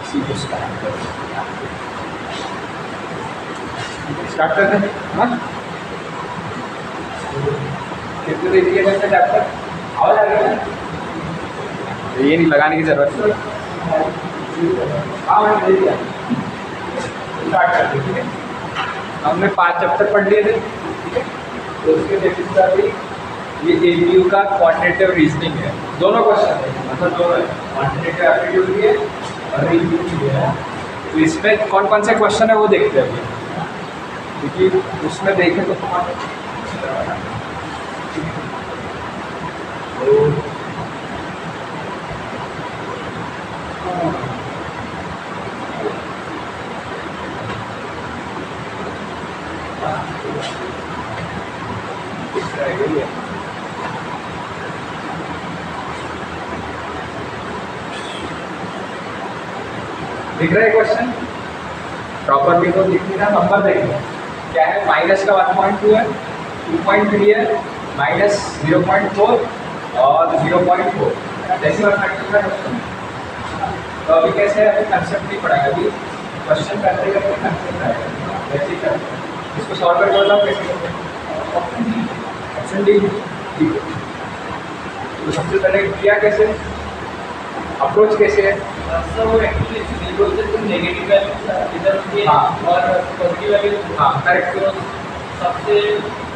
इसी को स्टार्ट करते हैं। हाँ, कितने दे दिए गए चैप्टर? आवाज आ रही है? ये नहीं लगाने की जरूरत। हाँ मैंने दे दिया। स्टार्ट करते हैं, ठीक है। हमने 5 चैप्टर पढ़ लिए थे, ठीक है। तो उसके बेसिस पर भी ये एबीयू का क्वांटिटेटिव रीजनिंग है। दोनों क्वेश्चन है, मतलब दोनों है, क्वांटिटेटिव एप्टीट्यूड भी है और रीजनिंग भी है। तो इसमें कौन कौन से क्वेश्चन है वो देखते हैं अभी, क्योंकि उसमें देखें तो दिख रहा है क्वेश्चन प्रॉपरली, तो दिख रहा नंबर देखो क्या है। माइनस का 1.2 है, 2.3 है, माइनस 0.4 और 0.4 डेसिमल फैक्टर का क्वेश्चन। तो अभी कैसे अभी कंसेप्ट नहीं पढ़ाएगा, अभी क्वेश्चन करते करते कंसेप्ट आएगा। वैसे ही इसको सॉल्व करके बताओ कैसे करते हैं। ऑप्शन डी, ठीक है। तो सबसे पहले किया कैसे, अप्रोच कैसे है? सर वो एक्चुअली जीरो से तुम नेगेटिव वैल्यू इधर के और पॉजिटिव वैल्यू, हाँ करेक्ट। तो सबसे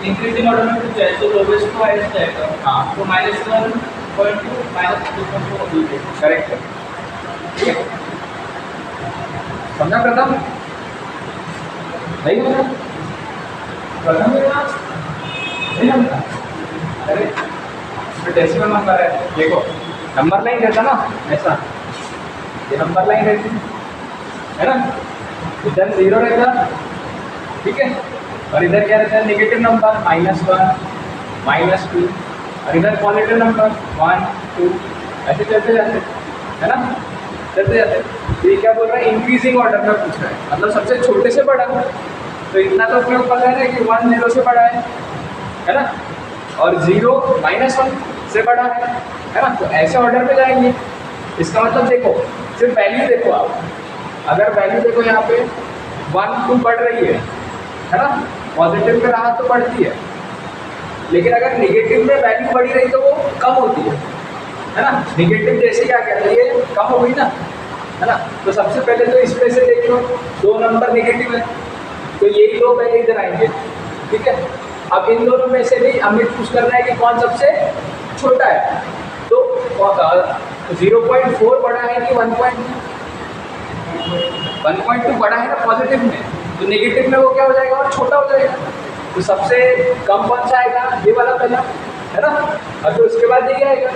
इंक्रीजिंग ऑर्डर में कुछ है तो लोवेस्ट टू हाईएस्ट जाएगा। हाँ तो -1.2 -2.4 करेक्ट है, ठीक है। समझा प्रथम? नहीं समझा? प्रथम नहीं समझा? अरे तो डेसिमल नंबर है, देखो नंबर लाइन रहता ना ऐसा, ये नंबर लाइन रहती है ना, इधर 0 रहता, ठीक है, और इधर क्या रहता है नेगेटिव नंबर -1 -2, और इधर पॉजिटिव नंबर 1 2, ऐसे चलते जाते है ना, चलते जाते। तो ये क्या बोल रहा है, इंक्रीजिंग ऑर्डर में पूछ रहा है, मतलब सबसे छोटे से बड़ा। तो इतना तो उपयोग कर रहे हैं कि 1 0 से बड़ा है ना, और 0 -1 से बड़ा है ना। तो ऐसे ऑर्डर में जाएंगे। इसका मतलब देखो, सिर्फ वैल्यू देखो आप, अगर वैल्यू देखो यहाँ पे 1 2 बढ़ रही है ना, पॉजिटिव में रहा तो बढ़ती है, लेकिन अगर नेगेटिव में वैल्यू बढ़ी रही तो वो कम होती है ना। नेगेटिव जैसे क्या कहते हैं, ये कम हो गई ना, है ना। तो सबसे पहले तो इसमें से देख लो 2 नंबर नेगेटिव है, तो यही 2 पहले इधर आएंगे, ठीक है। अब इन दोनों में से भी हमें चूज करना है कि कौन सबसे छोटा है। तो 0.4 बड़ा है कि 1.2? 1.2 बड़ा है ना पॉजिटिव में, तो नेगेटिव में वो क्या हो जाएगा और छोटा हो जाएगा। तो सबसे कम कौन सा आएगा, ये वाला पहला, है ना, और फिर उसके बाद ये आएगा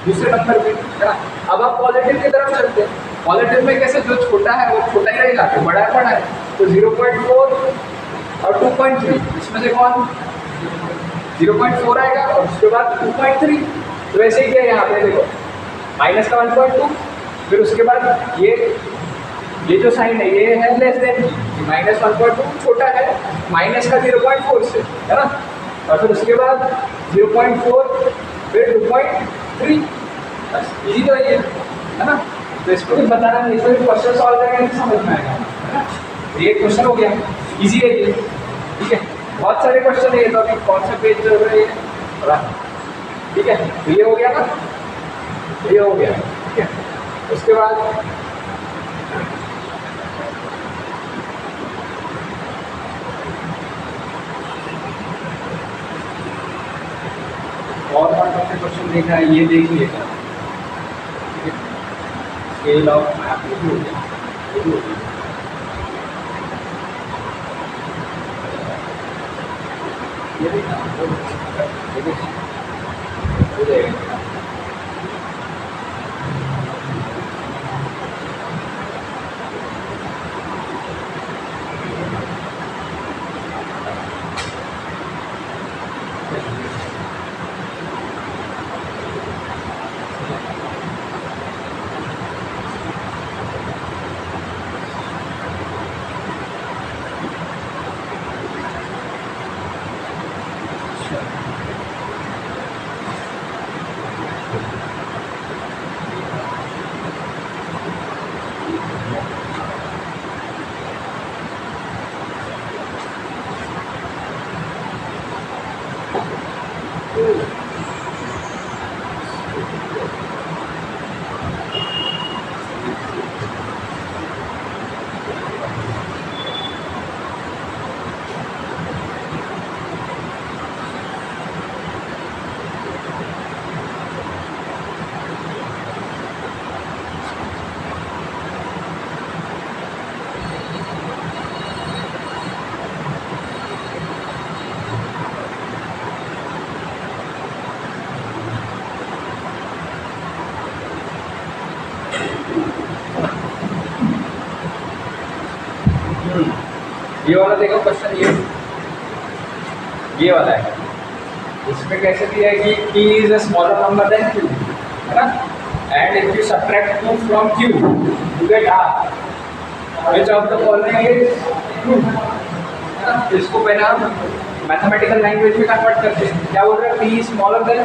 दूसरे नंबर पे, है ना। अब आप पॉजिटिव की तरफ चलते हैं। पॉजिटिव में कैसे, जो छोटा है वो छोटा ही रहेगा, तो बड़ा है बड़ा है। तो 0.4 और 2.3, इसमें से कौन 0.4 आएगा, और उसके बाद 2.3। तो वैसे ही क्या यहाँ पे देखो, माइनस का 1.2, फिर उसके बाद ये जो साइन है ये है लेस देन, -1.2 छोटा है माइनस का 0.4 से, है ना, और फिर उसके बाद 0.4 फिर 2.3। बस इजी तो ये है ना। तो इसको भी बताना नहीं, इसको क्वेश्चन सॉल्व करेंगे तो समझ में आएगा, है ना। ये क्वेश्चन हो गया, इजी है ये, ठीक है। बहुत सारे क्वेश्चन है ये, तो अभी कौन सा पेज चल रहा है ये, ठीक है। तो ये हो गया ना, ये हो गया, ठीक है। उसके बाद और कौन से क्वेश्चन देखा है ये देख लीजिएगा, ठीक है। स्केल ऑफ मैप ये भी हो गया, ये भी हो गया। ये देखा, ये देखा, हो जाएगा। ये वाला देखो क्वेश्चन, ये वाला है। इसमें कैसे दिया है कि p is a smaller number than q, है ना, and if you subtract 2 from q you get r, which of the following is true, है ना। तो इसको पहले हम मैथमेटिकल लैंग्वेज में कन्वर्ट करते हैं। क्या बोल रहे हैं, p स्मॉलर देन,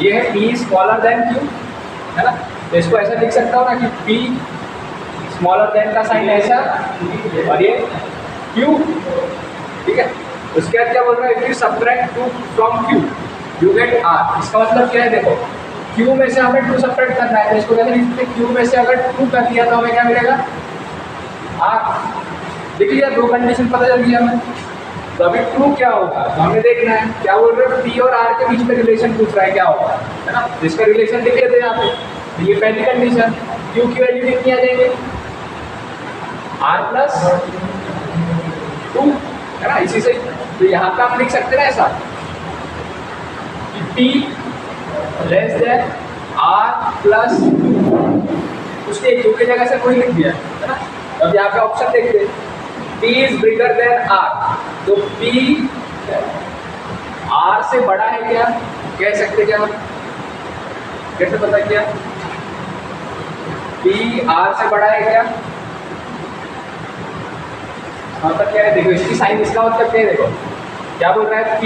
ये है p स्मॉलर देन q, है ना। तो इसको ऐसा लिख सकता हूँ ना कि p स्मॉलर देन का साइन ऐसा और ये q, ठीक है। उसके बाद क्या बोल रहा है, if you subtract 2 from q you get r। इसका मतलब क्या है, देखो q में से हमें 2 सबट्रैक्ट करना है, तो इसको कैसे लिखते हैं, q में से अगर 2 कर दिया तो हमें क्या मिलेगा, r। देख लिया, 2 कंडीशन पता चल गया हमें। तो अभी ट्रू क्या होगा तो हमें देखना है। क्या बोल रहे हैं, p और r के बीच में रिलेशन पूछ रहा है, क्या होगा, है ना। जिसका रिलेशन लिख लेते हैं यहाँ पे। तो ये पहली कंडीशन, q की वैल्यू कितनी आ जाएगी, r प्लस 2, है ना, इसी से। तो यहाँ पे हम लिख सकते हैं ऐसा कि p less than r plus 2, उसके q की जगह से कोई लिख दिया, है ना। अब यहाँ पे ऑप्शन देखते हैं, p is bigger than r, तो p r से बड़ा है क्या, कह सकते क्या, कैसे पता किया, p r से बड़ा है क्या, मतलब क्या है, देखो इसकी साइन, इसका मतलब क्या है, देखो क्या बोल रहा है, p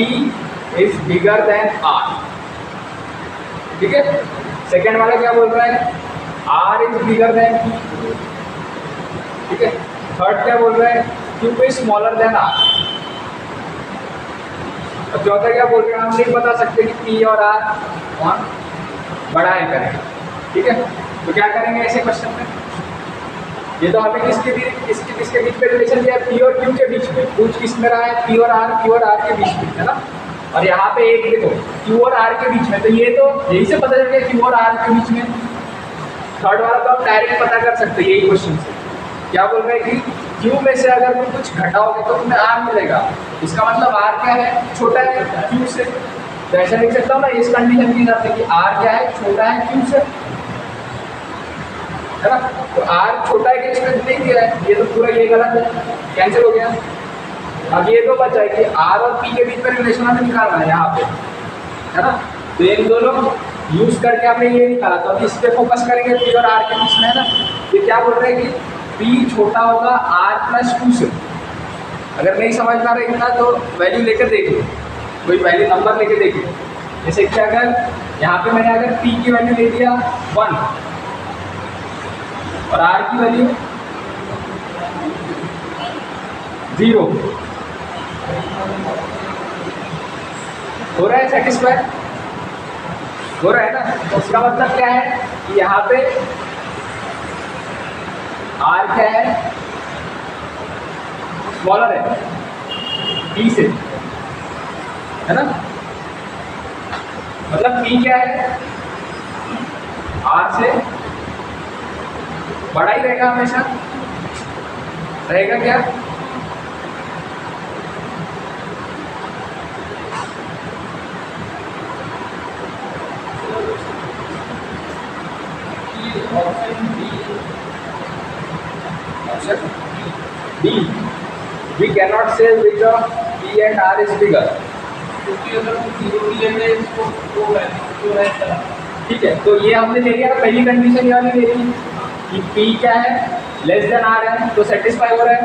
is bigger than r, ठीक है। सेकेंड वाला क्या बोल रहा है, r is bigger than q, ठीक है। थर्ड क्या बोल रहा है, q is smaller than r। और चौथा क्या बोल रहे हैं, हम नहीं बता सकते कि p और r कौन बड़ा है करेंगे, ठीक है। तो क्या करेंगे ऐसे क्वेश्चन में, ये तो हमें किसके बीच में रिलेशन दिया, p और q के बीच में, पूछ किस में रहा है, p और r के बीच में, है ना। और यहाँ पे एक देखो q और r के बीच में, तो ये तो यही से पता चल गया q और r के बीच में। थर्ड वाला तो आप डायरेक्ट पता कर सकते हैं यही क्वेश्चन से। क्या बोल रहे हैं कि q में से अगर तुम कुछ घटाओगे तो तुम्हें r मिलेगा, इसका मतलब r क्या है, छोटा है q से। तो ऐसा लिख सकता हूँ ना इस कंडीशन के हिसाब से कि r क्या है, छोटा है q से, है ना। तो r छोटा है कि इसमें नहीं दिया है, ये तो पूरा ये गलत है, कैंसिल हो गया। अब ये तो बचा है कि r और p के बीच में रिलेशन हमें निकालना है यहाँ पे, है ना। तो इन दोनों यूज करके हमने ये निकाला, तो अभी इस पे फोकस करेंगे, p और r के बीच में, है ना। ये क्या बोल रहे हैं कि p छोटा होगा r प्लस 2 से। अगर नहीं समझ में आ रहा इतना तो वैल्यू लेकर देखिए, कोई वैल्यू नंबर लेके देखिए। जैसे कि अगर यहाँ पे मैंने अगर p की वैल्यू ले दिया 1 और r की वैल्यू 0, हो रहा है सेटिस्फाई, हो रहा है ना। तो उसका मतलब क्या है कि यहाँ पे r क्या है, स्मॉलर है p से, है ना। मतलब p क्या है, r से बड़ा ही रहेगा, हमेशा रहेगा क्या, B. We cannot say which of P and R is bigger. क्योंकि अगर हम 0 भी लेंगे इसको तो रहता है, ठीक है। तो ये हमने ले लिया, पहली कंडीशन ये वाली ले ली कि P क्या है, लेस देन R है, तो सेटिस्फाई हो रहा है।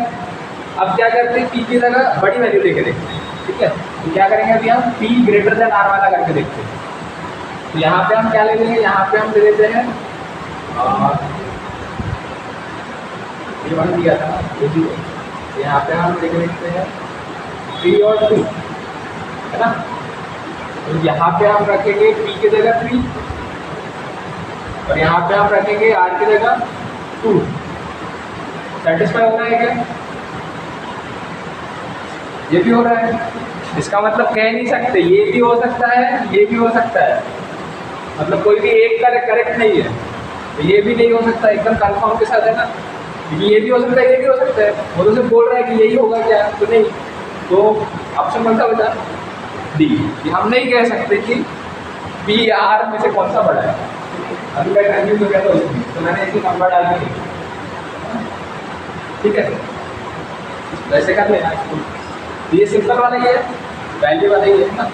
अब क्या करते हैं, P की जगह बड़ी वैल्यू लेके देखते हैं, ठीक है। तो क्या करेंगे अभी हम P ग्रेटर देन R वाला करके देखते हैं। तो यहाँ पे हम क्या ले लेंगे, यहाँ पे हम ले लेते हैं ये वन दिया था ना, ये भी यहाँ पे हम लिख लेते हैं 3 और 2, है ना। तो यहाँ पे हम रखेंगे P की जगह 3 और यहाँ पे हम रखेंगे R की जगह 2। सेटिस्फाई हो रहा है क्या, ये भी हो रहा है। इसका मतलब कह नहीं सकते, ये भी हो सकता है, ये भी हो सकता है, मतलब कोई भी एक करेक्ट नहीं है। तो ये भी नहीं हो सकता, एकदम कंफर्म के साथ, है ना। ये भी हो सकता है, ये भी हो सकता है। वो तो सिर्फ बोल रहा है कि यही होगा क्या, तो नहीं। तो ऑप्शन कौन सा बचा, डी, कि हम नहीं कह सकते कि पी आर में से कौन सा बड़ा है। अभी मैं कंफ्यूज हो गया था उसमें, तो मैंने इसी नंबर डाल दी, ठीक है। वैसे कर लेना इसको, ये सिंपल वाला ही है, वैल्यू वाला ही है ना।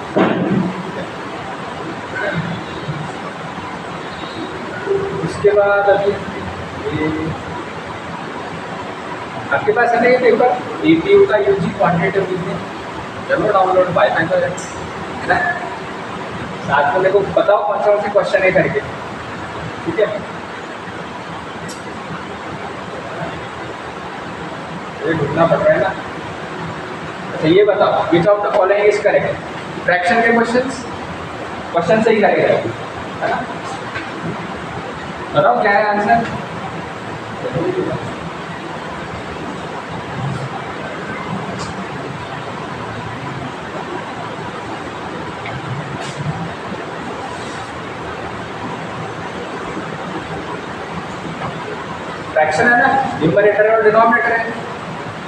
उसके बाद अभी ये आपके पास है ना ये पेपर APU का UG क्वांटिटेटिव रीजनिंग, चलो डाउनलोड वाईफाई पर है ना। साथ में मेरे को बताओ कौन से क्वेश्चन है करके, ठीक है। ये ढूंढना पड़ रहा है ना। अच्छा ये बताओ, which of the following is correct. Fraction के क्वेश्चन सही करेगा, है ना। बताओ क्या है आंसर। फ्रैक्शन है ना, न्यूमरेटर और डिनोमिनेटर है,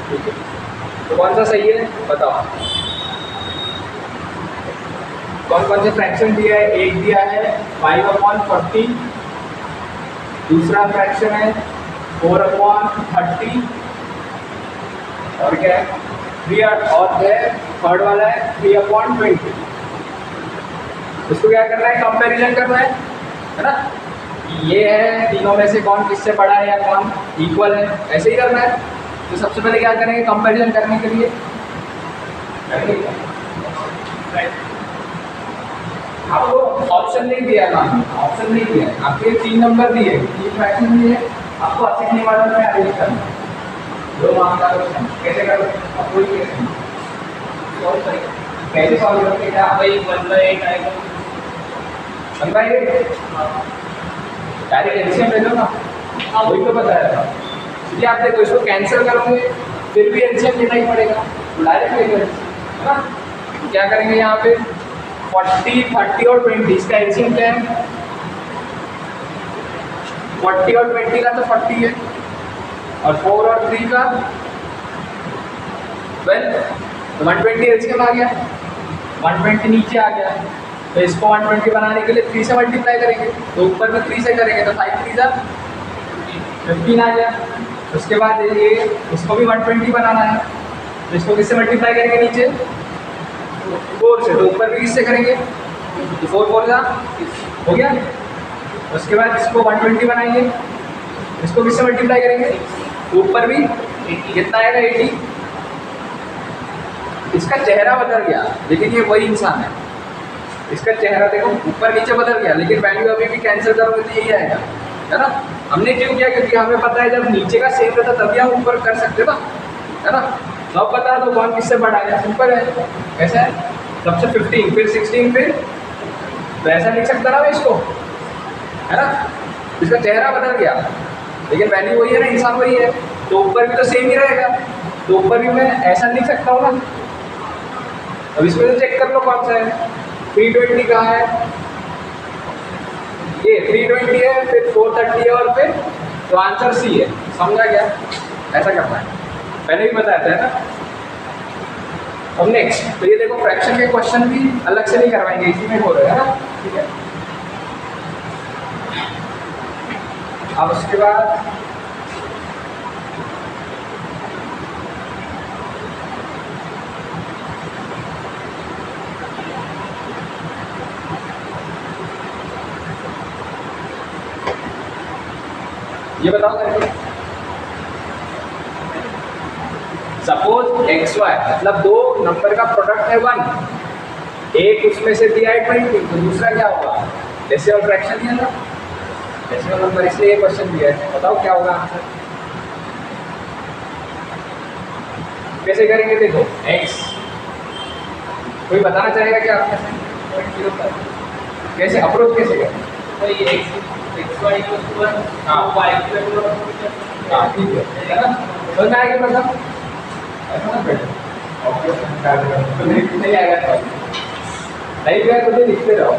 ठीक है। तो कौन सा सही है बताओ। कौन कौन से फ्रैक्शन दिया है। एक दिया है 5/40, दूसरा फ्रैक्शन है 4/30, और क्या है 3, और है थर्ड वाला है 3/20। इसको क्या करना है, कंपैरिजन करना है ना। ये है तीनों में से कौन किससे बड़ा है या कौन इक्वल है, ऐसे ही करना है। तो सबसे पहले क्या करेंगे, कंपैरिजन करने के लिए आपको ऑप्शन नहीं दिया ना, ऑप्शन नहीं दिया, आपके 3 नंबर दिए, 3 फ्रैक्शन दिए, आपको असिग्नी मॉडल में अरेंज करना। 2 मार्क्स का क्वेश्चन कैसे करोगे, आपको कैसे सॉल्व करोगे, क्या भाई 1/8 आएगा, 1/8 डायरेक्ट एलसीएम ले लो ना, वही तो बताया था। इसलिए आप देखो इसको कैंसिल करोगे फिर भी एलसीएम लेना ही पड़ेगा, डायरेक्ट ले लो, है ना। क्या करेंगे यहाँ पे 40, 30 और 20, इसका एलसीएम क्या है 40 और 20 का तो 40 है, और 4 और 3 का 12, तो 120 एलसीएम आ गया, 120 नीचे आ गया। तो इसको 120 बनाने के लिए 3 से मल्टीप्लाई करेंगे, तो ऊपर में 3 से करेंगे तो 5 3 जा 15 आ गया। उसके बाद ये इसको भी 120 बनाना है, तो इसको किससे मल्टीप्लाई करेंगे नीचे 4 से, तो ऊपर भी किससे करेंगे 4 4 जा हो गया। उसके बाद इसको 120 बनाएंगे, इसको किससे मल्टीप्लाई करेंगे, ऊपर भी कितना आएगा 80। इसका चेहरा बदल गया लेकिन ये वही इंसान है, इसका चेहरा देखो ऊपर नीचे बदल गया लेकिन वैल्यू अभी भी कैंसिल करोगे तो यही आएगा, है ना। हमने क्यों किया, क्योंकि हमें पता है जब नीचे का सेम रहता तभी हम ऊपर कर सकते ना, है ना। तो अब बता दो कौन किससे बड़ा है, सिंपल है। कैसा है, सबसे 15 फिर 16 फिर, तो ऐसा लिख सकता ना मैं इसको, है ना। इसका चेहरा बदल गया लेकिन वैल्यू वही है ना, इंसान वही है, तो ऊपर भी तो सेम ही रहेगा, तो ऊपर भी मैं ऐसा लिख सकता हूँ ना। अब इसमें से चेक कर लो कौन सा है, 320 कहाँ है, ये 320 है, फिर 430 है, और फिर तो आंसर सी है, समझा क्या, ऐसा करना है, पहले भी बताया था, है ना। अब नेक्स्ट, तो ये देखो फ्रैक्शन के क्वेश्चन भी अलग से नहीं करवाएंगे, इसी में हो रहा है ना, ठीक है। अब उसके बाद ये बताओ करके, सपोज XY मतलब 2 नंबर का प्रोडक्ट है 1, एक उसमें से दिया है 20, तो दूसरा क्या होगा, डेसिमल फ्रैक्शन दिया ना, डेसिमल नंबर, इसलिए ये क्वेश्चन दिया है। बताओ क्या होगा आंसर, कैसे करेंगे, देखो x, कोई बताना चाहेगा क्या आपके, कैसे अप्रोच कैसे करें, तो ये XY = 1, हाँ। Y = हाँ ठीक है ना, समझ में आएगी, मतलब ऐसा ना बैठो, तो नहीं आएगा, नहीं गया तो भी लिखते रहो,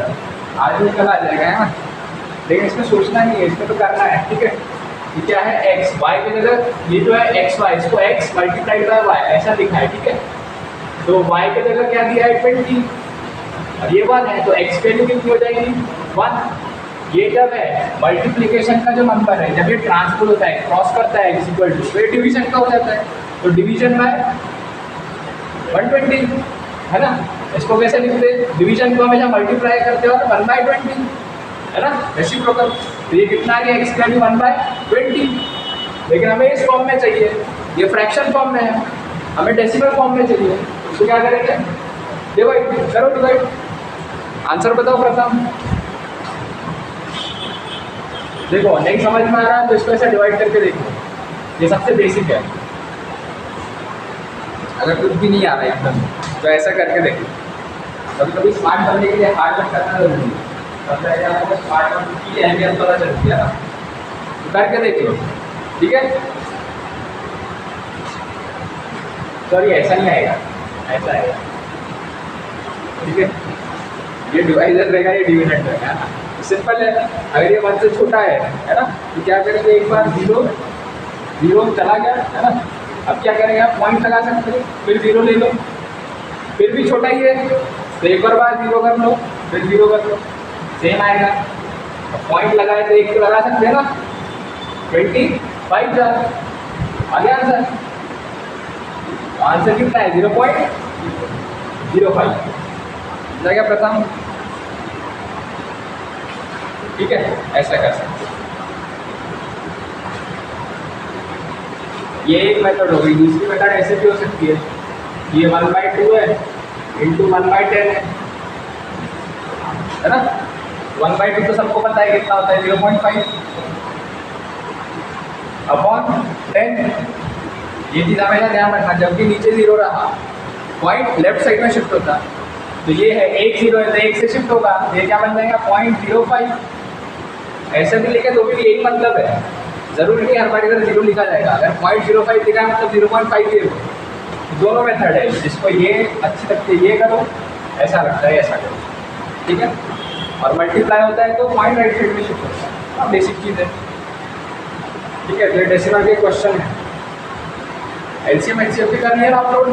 आज भी कल आ जाएगा, है ना। लेकिन इसमें सोचना नहीं है, इसमें तो करना है, ठीक है। ये क्या है x, y की जगह, ये जो है XY, इसको x × y ऐसा लिखा है, ठीक है। तो y की जगह क्या दिया है 20, और ये 1 है, तो x की वैल्यू कितनी हो जाएगी 1। ये जब है मल्टीप्लिकेशन का जो नंबर है, जब ये ट्रांसपोज होता है, क्रॉस करता है x इक्वल टू, तो ये डिवीजन का हो जाता है, तो डिवीजन बाय 120 है ना। इसको कैसे लिखते हैं, डिवीजन को हमेशा मल्टीप्लाई करते हो 1/20 है ना, रेसिप्रोकल। तो ये कितना आ गया, x की वैल्यू 1/20, लेकिन हमें इस फॉर्म में चाहिए, ये फ्रैक्शन फॉर्म में है, हमें डेसिमल फॉर्म में चाहिए, तो क्या करेंगे, डिवाइड करो, डिवाइड। आंसर बताओ प्रथम। देखो नहीं समझ में आ रहा है तो इसको ऐसे डिवाइड करके देखो, ये सबसे बेसिक है। अगर कुछ भी नहीं आ रहा है एकदम तो ऐसा करके देखो। कभी कभी स्मार्ट बनने के लिए हार्ड वर्क करना जरूरी है, तब जाके आपको स्मार्ट वर्क की अहमियत पता चलती है ना। तो करके देख लो, ठीक है। सॉरी ऐसा नहीं आएगा, ऐसा आएगा, ठीक है। ये डिवाइजर रहेगा, ये डिविडेंड रहेगा ना, सिंपल है। अगर ये 1 से छोटा है ना, तो क्या करेंगे, एक बार 0 चला गया है ना, अब क्या करेंगे आप, पॉइंट लगा सकते हैं, फिर 0 ले लो, फिर भी छोटा ही है तो एक बार 0 कर लो, फिर 0 कर लो, सेम आएगा। अब पॉइंट लगाए तो एक तो लगा सकते हैं ना, 25 जा आगे आंसर। आंसर कितना है, 0.05 जाएगा प्रथम, ठीक है। ऐसा कर सकते, ये एक मेथड होगी। दूसरी मेथड ऐसे भी हो सकती है, ये 1/2 है इंटू 1/10 है ना। 1/2 तो सबको पता है कितना होता है, 0.5 अपॉन 10। ये चीज़ हमेशा ध्यान रखना, जब भी नीचे 0 रहा पॉइंट लेफ्ट साइड में शिफ्ट होता, तो ये है 1 0 है तो 1 से शिफ्ट होगा, ये क्या बन जाएगा 0.05। ऐसे भी लिखे तो भी यही मतलब है, जरूरी नहीं हर बार इधर 0 लिखा जाएगा। अगर 0.05 लिखा है मतलब 0.5 ये हो। दोनों मेथड है, जिसको ये अच्छी लगती है ये करो, ऐसा लगता है ऐसा करो, ठीक है। और मल्टीप्लाई होता है तो पॉइंट राइट साइड में शिफ्ट होता है, अब बेसिक चीज़ है, ठीक है। तो डेसिमल के क्वेश्चन है, एलसीएम एचसीएफ भी करनी है आप लोग,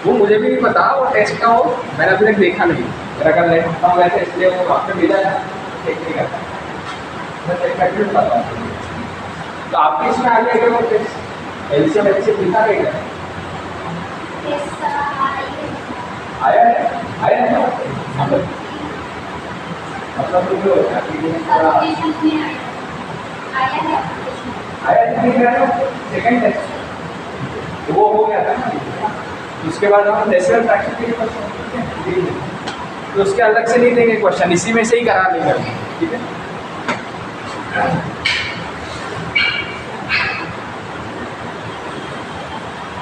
वो मुझे भी नहीं पता वो टेस्ट का हो, मैंने अभी तक देखा नहीं, मेरा कर लेता हूँ वैसे, इसलिए वो आपने भेजा है नहीं करता, मैं चेक बताता हूँ। तो आपके इसमें आ गया क्या वो टेस्ट, एलसीएम एचसीएफ लिखा गया क्या, आया है ना, मतलब तो जो आया सेकंड टेस्ट वो हो गया था ना। उसके बाद हम डेसिमल फ्रैक्शन के लिए क्वेश्चन, तो उसके अलग से नहीं देंगे क्वेश्चन, इसी में से ही करा लेंगे, ठीक है।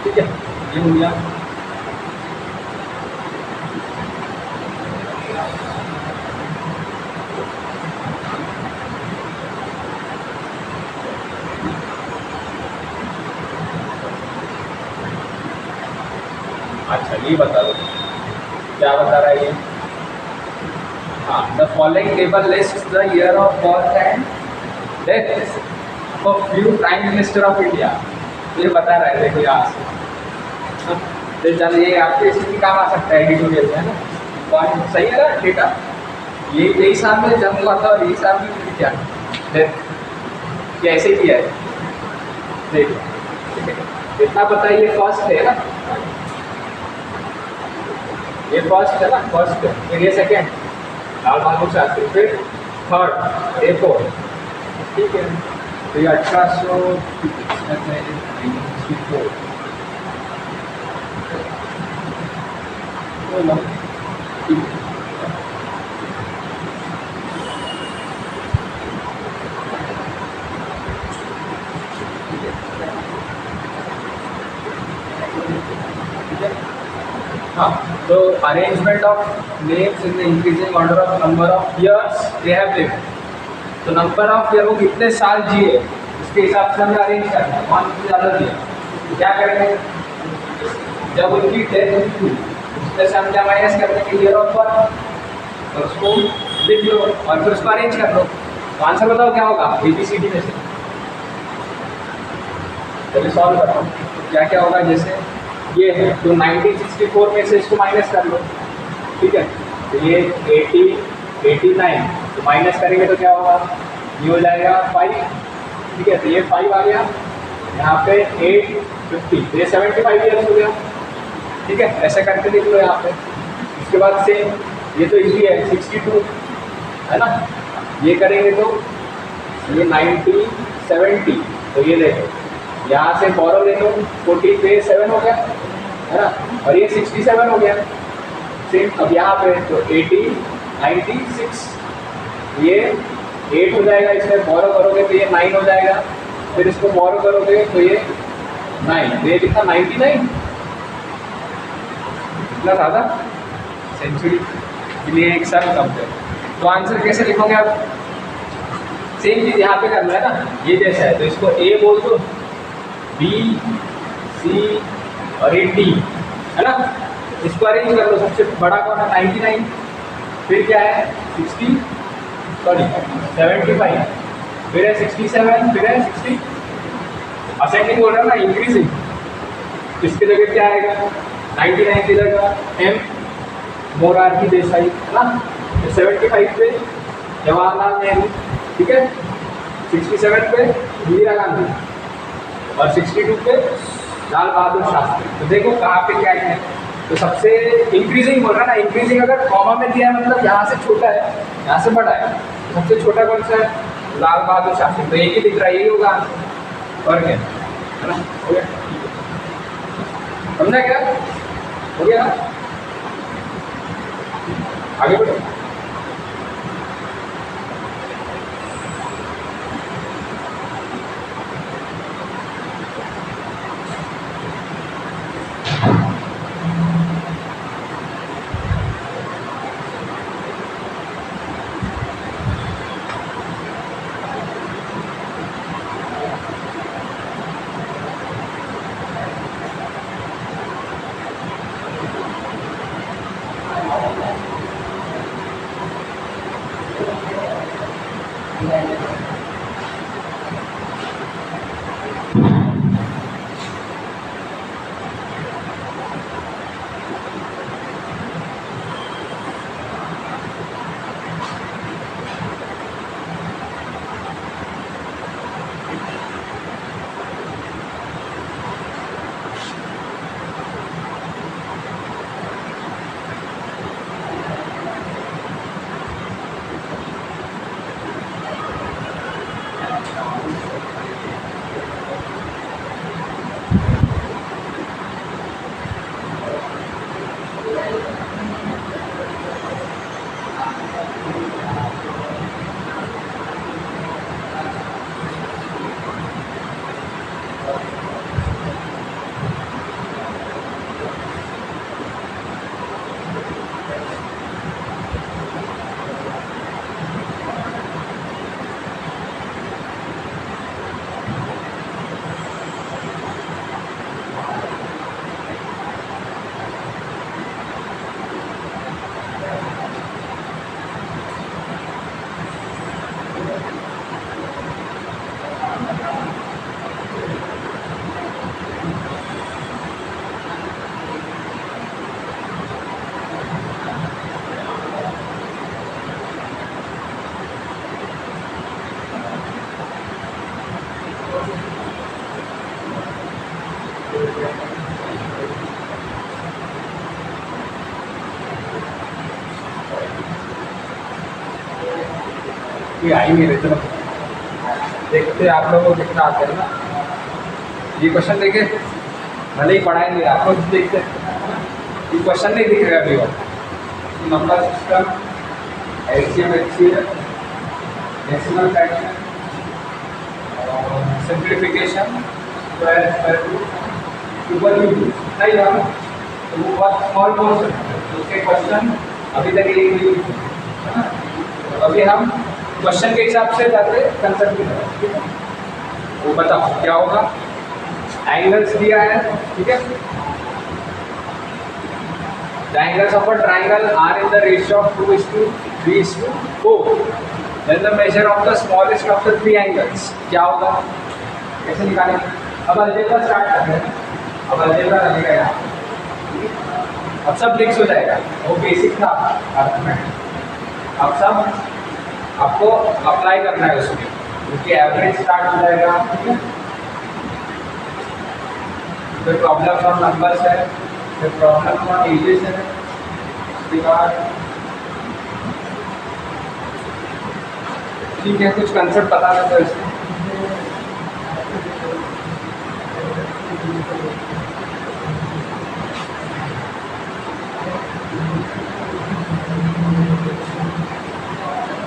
ठीक है, ये हो गया। अच्छा ये बता दो क्या बता रहा है ये, हाँ, the following table list the year of birth and death of few prime minister of India. ये बता रहा है, देखो यहाँ से चल, ये आपके इसी काम आ सकता है एडिटोरियल में, है ना। पॉइंट सही है ना डेटा, ये यही साल में जन्म हुआ था और यही साल में क्या डेथ, ये ऐसे किया है, देखो ठीक है। इतना पता है, ये फर्स्ट है ना, ये फर्स्ट है ना, फर्स्ट, फिर ये सेकेंड लाल बहादुर शास्त्री, फिर थर्ड, ये फोर्थ, ठीक है। तो ये 1864 हाँ, तो arrangement of names in the increasing order of number of years they have lived. तो नंबर ऑफ ईयर वो कितने साल जिए उसके हिसाब से हमें अरेंज करना है, कौन से ज़्यादा दिया, तो क्या करेंगे, जब उनकी डेथ हुई उसमें से हम क्या माइनस करते हैं, ईयर ऑफ बर्थ, और उसको लिख लो और फिर उसको अरेंज कर लो। तो आंसर बताओ क्या होगा, ABCD में से चलिए सॉल्व करता हूँ। क्या क्या होगा, जैसे ये है तो 1964 में से इसको माइनस कर लो, ठीक है। तो ये 80 89, तो माइनस करेंगे तो क्या होगा, ये हो जाएगा 5, ठीक है। तो ये 5 आ गया, यहाँ पे 8 50, तो ये 75 ईयर्स हो गया, ठीक है। ऐसे करके देख लो यहाँ पे। उसके बाद से ये तो इजी है, 62 है ना, ये करेंगे तो ये 90 70, तो ये देखो यहाँ से बोरो ले लो, 40 पे 7 हो गया है ना, और ये 67 हो गया सेम। अब यहाँ पे तो 80 96, ये 8 हो जाएगा, इसमें बोरो करोगे तो ये 9 हो जाएगा, फिर इसको बोरो करोगे तो ये 9, तो ये कितना 99, इतना ज़्यादा सेंचुरी के लिए एक साल कम है। तो आंसर कैसे लिखोगे आप, सेम चीज़ यहाँ पे करना है ना, ये जैसा है तो इसको ए बोल दो, बी सी और ये डी है ना, इसको अरेंज कर लो। सबसे बड़ा कौन है 99, फिर क्या है 75, फिर है 67, फिर है 60, असेंडिंग बोल रहा है ना, इंक्रीजिंग। इसकी जगह क्या आएगा 99 की जगह एम मोरारजी देसाई है ना, तो 75 पे जवाहरलाल नेहरू, ठीक है, 67 पे इंदिरा गांधी और 62 पे लाल बहादुर शास्त्री। तो देखो कहाँ पे क्या है, तो सबसे इंक्रीजिंग बोल रहा है ना, इंक्रीजिंग अगर कॉमा में दिया है मतलब यहाँ से छोटा है यहाँ से बड़ा है, तो सबसे छोटा कौन सा है, लाल बहादुर शास्त्री, तो एक ही दिख रहा है, यही होगा आंसर। और क्या है ना, हो गया, समझा क्या, हो गया ना, आगे बढ़ो। ये आई नहीं रहे, चलो देखते आप लोगों को कितना आते हैं ना। ये क्वेश्चन देखे भले ही पढ़ाएंगे आपको, देखते ये क्वेश्चन नहीं दिख रहा अभी और number system, HCM, decimal fraction, simplification, square root, ऊपर नहीं था तो वो बहुत स्मॉल पोर्शन है, उसके क्वेश्चन अभी तक एक नहीं है ना। तो अभी हम क्वेश्चन के हिसाब से जाते कंसेप्ट की तरफ, ठीक है। वो बताओ क्या होगा, एंगल्स दिया है, ठीक है। The angles of a triangle are in the ratio of 2:3:4. Then the measure of the smallest of the three angles क्या होगा, कैसे निकालेंगे। अब अलजेब्रा स्टार्ट करते हैं, अब अलजेब्रा लगेगा यहाँ, अब सब मिक्स हो जाएगा, वो बेसिक था अर्थमेटिक, अब सब आपको अप्लाई करना है उसमें, क्योंकि एवरेज स्टार्ट हो जाएगा, ठीक है। फिर प्रॉब्लम ऑन नंबर्स है, फिर प्रॉब्लम ऑन एजेस है, उसके बाद ठीक है कुछ कंसेप्ट बता देते हो इसमें।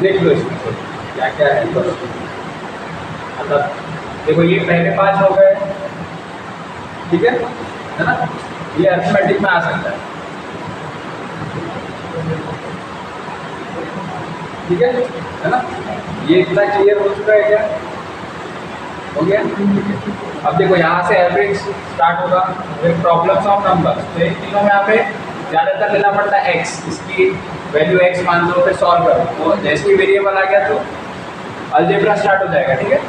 देख लो इसमें क्या क्या है, मतलब देखो ये पहले 5 हो गए, ठीक है ना, ये अर्थमेटिक में आ सकता है, ठीक है ना। ये इतना क्लियर हो चुका है क्या, हो गया, ठीक है। अब देखो यहाँ से एवरेज स्टार्ट होगा, फिर प्रॉब्लम्स ऑफ नंबर्स, तो इन तीनों में यहाँ पे ज़्यादातर लेना पड़ता है एक्स, इसकी वैल्यू एक्स मान लो, फिर सॉल्व करो, तो जैसे ही वेरिएबल आ गया तो अलजेब्रा स्टार्ट हो जाएगा, ठीक है।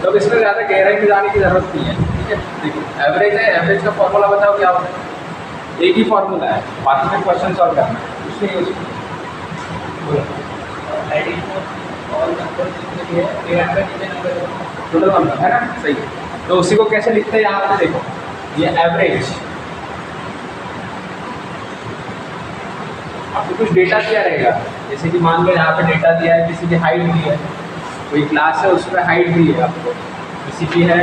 तो इसमें ज़्यादा गहराई में जाने की ज़रूरत नहीं है, ठीक है। देखो एवरेज है, एवरेज का फॉर्मूला बताओ क्या होता है, एक ही फॉर्मूला है, बाकी में क्वेश्चन सॉल्व करना है, उसमें यूज टोटल नंबर है ना, सही है। तो उसी को कैसे लिखते हैं यहाँ पे देखो, ये एवरेज, आपको कुछ डेटा दिया रहेगा, जैसे कि मान लो यहाँ पे डेटा दिया है, किसी की हाइट दी है, कोई क्लास है उसमें हाइट दी है आपको, किसी की है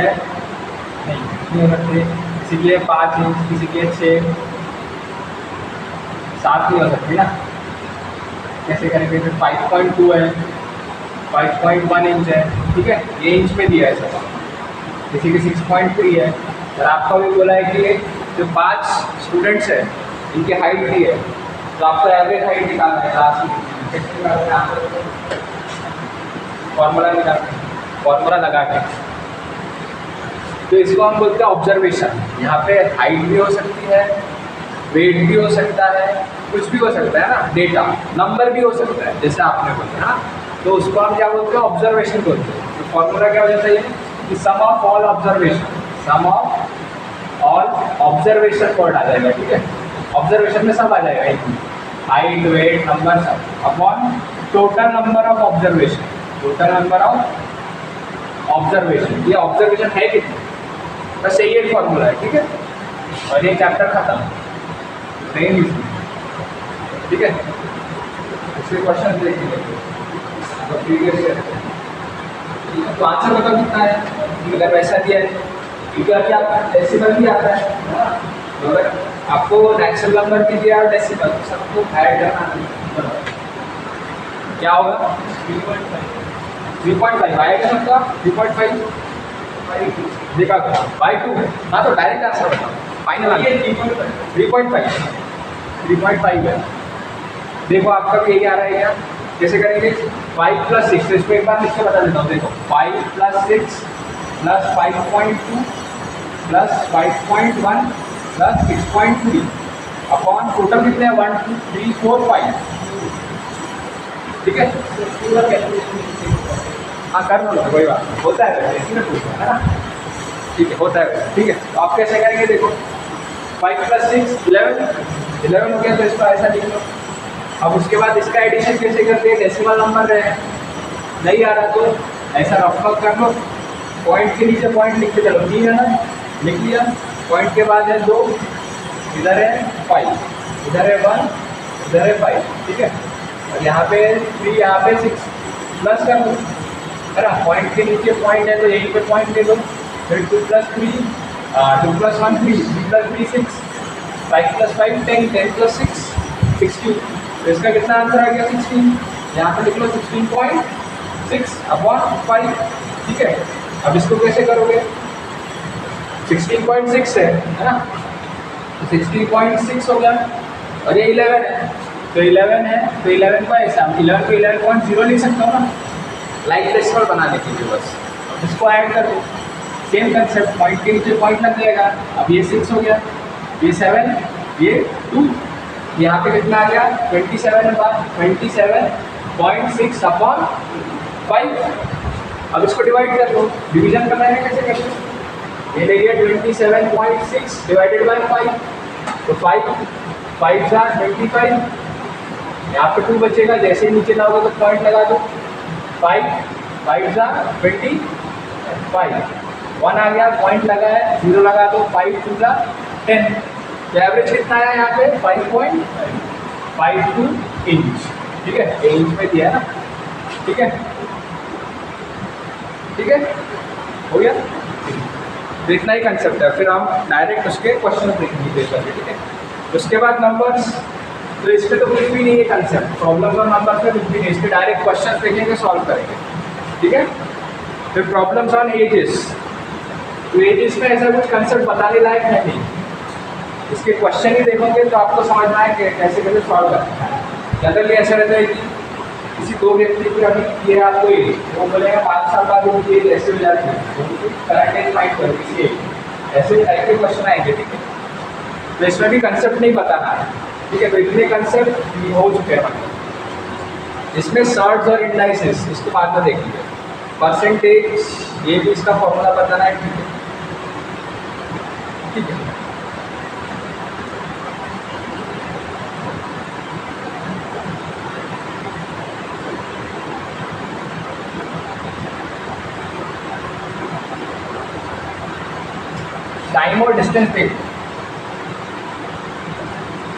नहीं रखते, किसी की है 5 इंच, किसी की है 6, 7 नहीं हो सकती ना, कैसे करेंगे, फिर 5.2 है, 5.1 इंच है, ठीक है, ये इंच में दिया है सब, किसी की 6.3 है। और आपको भी बोला है कि जो 5 स्टूडेंट्स हैं इनकी हाइट दी है, तो आपको एवरेज हाइट निकालना है क्लास में, फॉर्मूला निकालना, फॉर्मूला लगा के, तो इसको हम बोलते हैं ऑब्जर्वेशन। यहाँ पे हाइट भी हो सकती है, वेट भी हो सकता है, कुछ भी हो सकता है ना, डेटा नंबर भी हो सकता है, जैसे आपने बोला ना, तो उसको हम क्या बोलते हैं, ऑब्जर्वेशन बोलते हैं। तो फॉर्मूला क्या हो जाता है कि sum of all observation, sum of all observation word आ जाएगा, ठीक है। ऑब्जर्वेशन में सब आ जाएगा, एक हाइट वेट नंबर सब, upon total number of observation, total number of observation, ये ऑब्जर्वेशन है कितने, बस यही एक फॉर्मूला है, ठीक है। और ये चैप्टर खत्म, नहीं, ठीक है। इसके क्वेश्चन देखिए, तो प्रीवियस ईयर, तो आंसर बताओ कितना है, अगर वैसा दिया है, क्योंकि अभी आप डेसिमल भी आता है, तो अगर आपको नेचुरल नंबर भी दिया और डेसिमल, सबको ऐड करना, क्या होगा 3.5 आएगा सबका, 3.5 देखा बाई 2, हाँ तो डायरेक्ट आंसर बताओ, फाइनल 3.5 है। देखो आपका भी यही आ रहा है क्या, कैसे करेंगे, 5 + 6, तो इसको एक बार लिख के बता देता हूँ, देखो 5 + 6 + 5.2 + 5.1 + 6.3 अपॉन टोटल कितने हैं, 1 2 3 4 5, ठीक है। हाँ कर लो, कोई बात नहीं, होता है इसमें पूछना है ना, ठीक है, होता है, ठीक है। तो आप कैसे करेंगे, देखो 5 + 6 11 हो गया, तो इसको ऐसा लिख लो। अब उसके बाद इसका एडिशन कैसे करते हैं, डेसिमल नंबर है, नहीं आ रहा तो ऐसा रफ कर लो, पॉइंट के नीचे पॉइंट लिख के चलो, 3 है ना, लिख लिया, पॉइंट के बाद है 2, इधर है 5, इधर है 1, इधर है 5, ठीक है। और यहाँ पे 3, यहाँ पे 6, प्लस कर लो, है ना, पॉइंट के नीचे पॉइंट है तो यहीं पे पॉइंट ले लो, फिर 2 + 3 2 + 1 3, 3 + 3 6, 5 + 5 10, 10 + 6 16, तो इसका कितना आंसर आ गया 16, यहाँ पे लिख लो 16.6 अपॉन 5, ठीक है। अब इसको कैसे करोगे, 16.6 है ना, तो 16.6 हो गया, और ये 11 है, तो 11 है, तो 11 को ऐसा 11 को 11.0 लिख सकता हूँ ना, लाइक डेसिमल बनाने के लिए, बस इसको ऐड कर दो, सेम कंसेप्ट, पॉइंट के नीचे पॉइंट लग जाएगा। अब ये 6 हो गया, ये 7, ये 2, यहाँ पे कितना आ गया 27 है, बात 27.6 अपॉन 5। अब इसको डिवाइड कर दो, डिवीजन करना है कैसे करते हैं, ये ले लिया 27.6 डिवाइडेड बाय 5, तो 5 5 जा 25, यहाँ पे 2 बचेगा, जैसे ही नीचे लाओगे तो पॉइंट लगा दो, 5 5 जा 25, 1 आ गया, पॉइंट लगा है, 0 लगा दो, 5 2 जा 10, तो एवरेज कितना है यहाँ पे 5.52 इंच, ठीक है, ये इंच में दिया है ना, ठीक है, ठीक है, हो गया, तो इतना ही कंसेप्ट है। फिर हम डायरेक्ट उसके क्वेश्चन देखेंगे पेपर में, ठीक है। उसके बाद नंबर्स, तो इसमें तो कुछ भी नहीं है कंसेप्ट, प्रॉब्लम और नंबर्स में कुछ भी नहीं, इसके डायरेक्ट क्वेश्चन देखेंगे, सॉल्व करेंगे, ठीक है। फिर प्रॉब्लम्स ऑन एजेस, तो एजेस में ऐसा कुछ कंसेप्ट बताने लायक है नहीं, इसके क्वेश्चन ही देखोगे तो आपको समझ में आए कि कैसे कैसे सॉल्व करना है। जनरली ऐसा रहता है कि किसी दो व्यक्ति की अभी ये आपको एज, वो बोलेगा 5 साल बाद उनकी एज ऐसे हो जाती है, उनकी करंट एज फाइंड करो किसी एज, ऐसे टाइप के क्वेश्चन आएंगे, ठीक है। तो इसमें भी कंसेप्ट नहीं बताना है, ठीक है, तो इतने कंसेप्ट हो चुके हैं मतलब। इसमें सर्ट्स और इंडाइसेस, इसको बाद में देखेंगे। परसेंटेज, ये भी इसका फॉर्मूला बताना है, ठीक है, ठीक है। टाइम और डिस्टेंस देखो,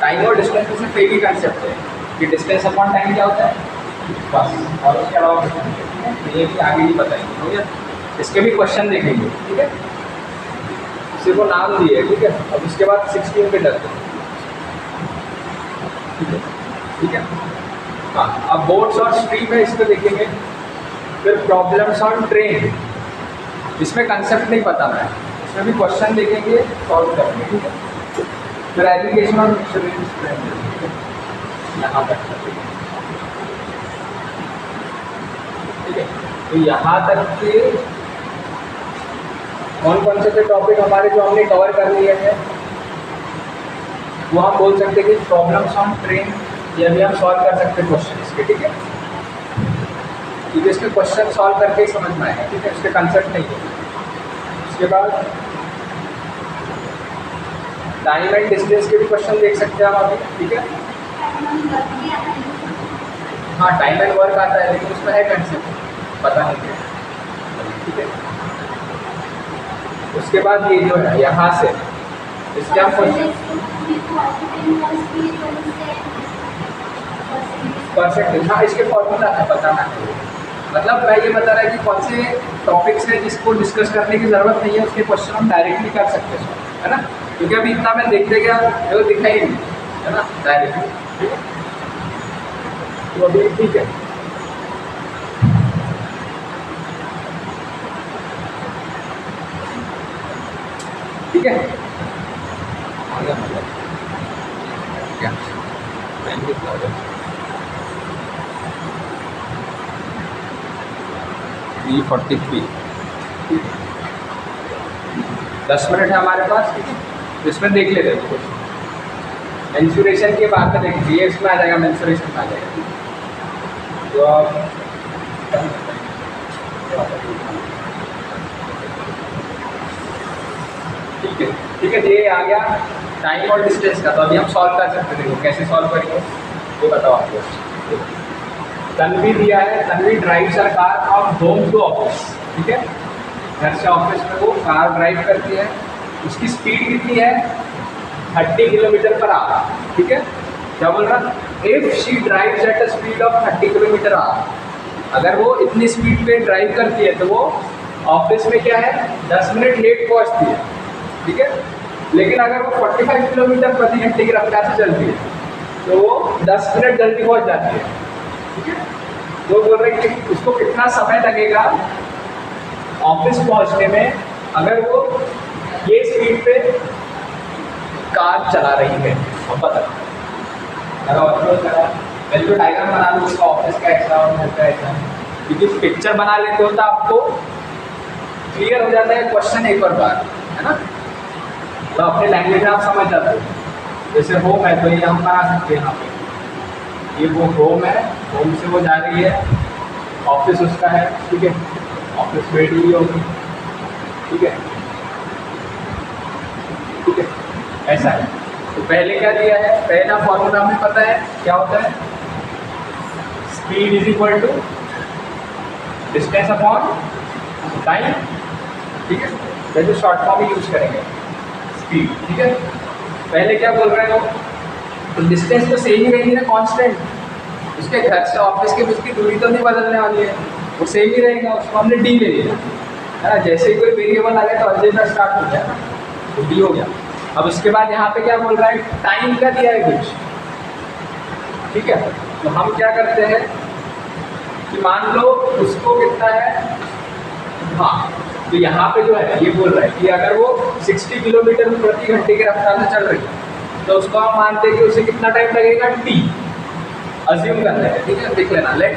टाइम और डिस्टेंस में सिर्फ एक ही कंसेप्ट है कि डिस्टेंस अपॉन टाइम क्या होता है बस, और उसके अलावा कुछ नहीं है, ठीक है, ये भी आगे नहीं बताएंगे, ठीक है। इसके भी क्वेश्चन देखेंगे, ठीक है, सिर्फ वो नाम दिए, ठीक है। अब उसके बाद 16 पे डरते हैं, ठीक है। हाँ, अब बोर्ड्स और स्ट्रीम है, इसको देखेंगे। फिर प्रॉब्लम्स ऑन ट्रेन, इसमें कंसेप्ट नहीं बताना है, इसमें भी क्वेश्चन देखेंगे, सॉल्व करेंगे, ठीक है। फिर एजुकेशन और इंश्योरेंस यहाँ तक, ठीक है। तो यहाँ तक के कौन कौन से टॉपिक हमारे जो हमने कवर कर लिए हैं, वो हम बोल सकते हैं कि प्रॉब्लम्स ऑन ट्रेन, ये भी हम सॉल्व कर सकते हैं क्वेश्चन इसके, ठीक है, क्योंकि इसके क्वेश्चन सॉल्व करके ही समझ में आएगा, ठीक है, इसके कंसेप्ट नहीं है। उसके बाद टाइम एंड डिस्टेंस के भी क्वेश्चन देख सकते हैं हम अभी, ठीक है। हाँ, टाइम एंड वर्क आता है, लेकिन उसमें है कंसेप्ट पता नहीं क्या, ठीक है। उसके बाद ये जो है यहाँ से इसके हम परसेंटेज, हाँ, इसके फॉर्मूला है बताना है, मतलब मैं ये बता रहा है कि कौन से टॉपिक्स है जिसको डिस्कस करने की ज़रूरत नहीं है, उसके क्वेश्चन हम डायरेक्टली कर सकते हैं, है ना, क्योंकि अभी इतना मैं देखते गया वो दिखा ही नहीं, है ना, डायरेक्टली, ठीक है। तो अभी ठीक है, ठीक है, आगे मतलब क्या 343, 10 मिनट है हमारे पास, ठीक है। इसमें देख लेते हैं कुछ मेंसुरेशन की बात है, देखिए इसमें आ जाएगा, मेंसुरेशन आ जाएगा, तो ठीक है, ठीक है, ये आ गया टाइम और डिस्टेंस का। तो अभी हम सॉल्व कर सकते हैं, देखो कैसे सॉल्व करेंगे ये बताओ आपको। तन्वी दिया है, Tanvi drives a car from home to office, ठीक है, घर से ऑफिस में वो कार ड्राइव करती है, उसकी स्पीड कितनी है 30 किलोमीटर पर आवर, ठीक है। क्या बोल रहा, if she drives at a speed of 30 kilometre our, अगर वो इतनी स्पीड पे ड्राइव करती है तो वो ऑफिस में क्या है 10 मिनट लेट पहुंचती है, ठीक है। लेकिन अगर वो 45 किलोमीटर प्रति घंटे की रफ्तार से चलती है तो वो 10 मिनट जल्दी पहुंच जाती है, ठीक है। तो बोल रहे हैं कि उसको कितना समय लगेगा ऑफिस पहुंचने में अगर वो ये स्पीड पे कार चला रही है। अब पता मैं जो डायग्राम बना लूँ उसका ऑफिस का ऐसा और घर का ऐसा, क्योंकि पिक्चर बना लेते हो तो आपको क्लियर हो जाता है क्वेश्चन एक और बार, है ना, तो अपने लैंग्वेज में आप समझ जाते हो। जैसे होम है तो ये हम बना सकते हैं, यहाँ पे ये वो होम है, होम से वो जा रही है, ऑफिस उसका है, ठीक है, ऑफिस रेडी होगी, ठीक है। ऐसा है। तो पहले क्या दिया है, पहला फॉर्मूला हमें पता है क्या होता है, speed is equal to distance upon time, ठीक है। जैसे शॉर्ट फॉर्म ही यूज करेंगे स्पीड, ठीक है। पहले क्या बोल रहे हो, तो डिस्टेंस तो सेम ही रहेगी ना, कांस्टेंट, उसके घर से ऑफिस के बीच की दूरी तो नहीं बदलने वाली है, वो सेम ही रहेगा, उसको हमने डी ले लिया है ना। जैसे ही कोई वेरिएबल आ गया तो अलजेब्रा स्टार्ट हो गया, तो डी हो गया। अब उसके बाद यहाँ पे क्या बोल रहा है, टाइम का दिया है कुछ, ठीक है। तो हम क्या करते हैं कि मान लो उसको कितना है, हाँ, तो यहाँ पे जो है ये बोल रहा है कि अगर वो 60 किलोमीटर प्रति घंटे के रफ्तार से चल रही है तो उसको हम मानते हैं कि उसे कितना टाइम लगेगा, टी अज्यूम करते हैं, ठीक है। देख लेना, let